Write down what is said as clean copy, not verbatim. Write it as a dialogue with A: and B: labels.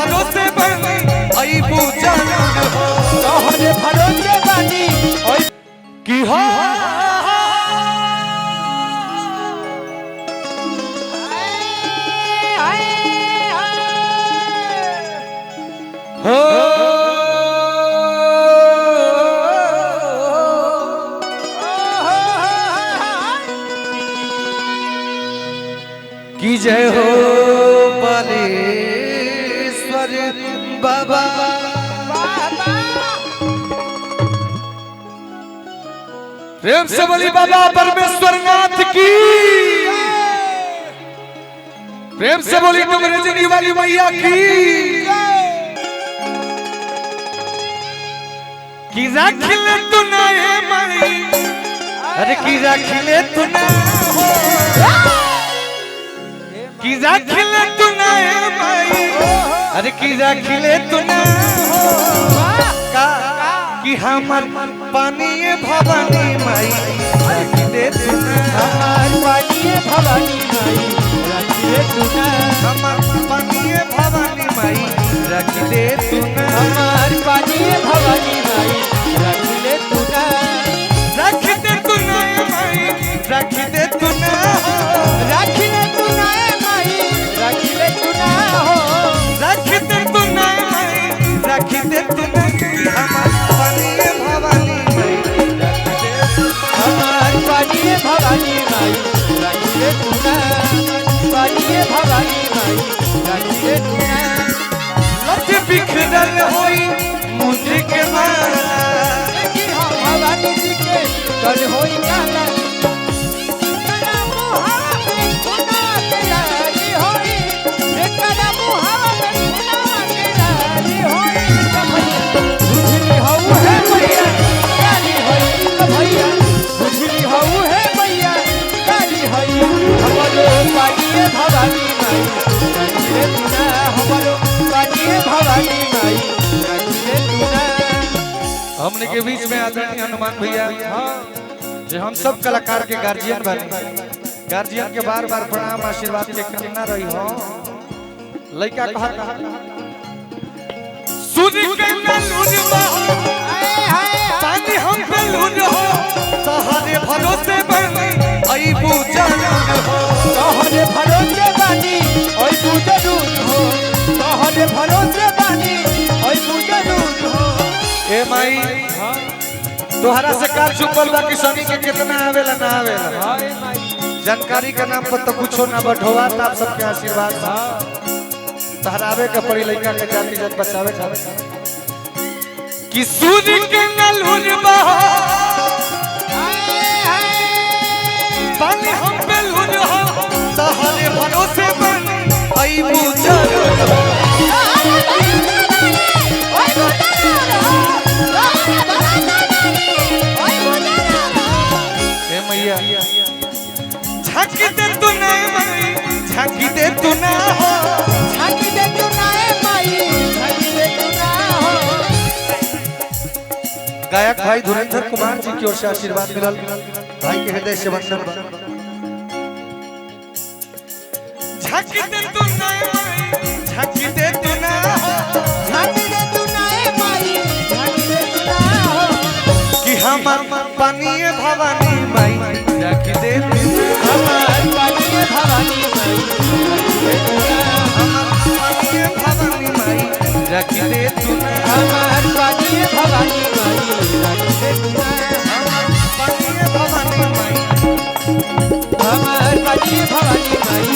A: भरोसे बनी आई पूजा हो
B: तोहरे भरोसे बनी
A: की हो की जय हो बालेश्वर बाबा प्रेम से बोली बाबा परमेश्वर नाथ की प्रेम से बोली तुम रजनी वाली मैया की राखिले तू ना ए माई अरे की राखिले तू ना हो की राखिले तू ना ए माई अरे की राखिले तू ना हो का कि हमर पानी भवानी माई राखिले तू ना
B: हमार पानी भवानी माई राखिले तू ना
A: हमर पानी भवानी माई राखिले तू ना
B: हमार पानी भवानी माई राखिले तू ना
A: राखिले तू ना माई राखिले तू ना
B: राखिले तू ना माई राखिले तू ना हो
A: राखिले तू ना माई राखिले तू ना हमर पानी भवानी माई राखिले
B: हमार पानी भवानी माई राखिले तू ना पानी भवानी माई राखिले तू ना
A: लठ बिखरल होई मुझे के मारा
B: भवानी जी के कल होई काला भवानी माई राखिले तू ना हमारो पानी भवानी माई राखिले तू ना
A: हमने के बीच में आदरणीय हनुमान भैया जो हम सब कलाकार के गार्जियन बने गार्जियन के बार बार प्रणाम आशीर्वाद के करना रही हो लइका कहा सूर्य के लून पानी हम पे लून हो तोहरे भरोसे बनी आई पूजा हो
B: तोहरे भरोसे बानी ओई पूजा दूर हो तोहरे भरोसे बानी ओई पूजा दूर हो
A: ए माई तोहरा से कार चुपल बा कि शनि के कितना आवेला ना आवेला
B: हाय माई
A: जानकारी के नाम पर तो कुछो ना बढ़ोवा आप सबके आशीर्वाद तहरावे के पड़ी लइका के जाति जत बचावे कि सूर्य के नलून बहा पानी हम पे लून हो तहरे भरोसे बनी आई पूजा ए मैया झांकी दे तू ना माई झांकी दे तू ना हो
B: झांकी दे तू ना माई झांकी दे तू ना हो
A: गायक भाई धुरेंद्र कुमार जी की ओर से आशीर्वाद मिलल भाई के हृदय से वंदन झांकी दे तू ना माई झांकी दे तू ना हो
B: झांकी दे तू ना माई झांकी दे तू ना हो
A: कि हमर पानी भवानी माई झांकी दे तू
B: हमार पानी भवानी माई राखिले तू ना
A: हमर पानी भवानी माई झांकी दे तू
B: हमार पानी भवानी माई राखिले तू ना
A: पानी भवानी माई
B: हमार पानी भवानी माई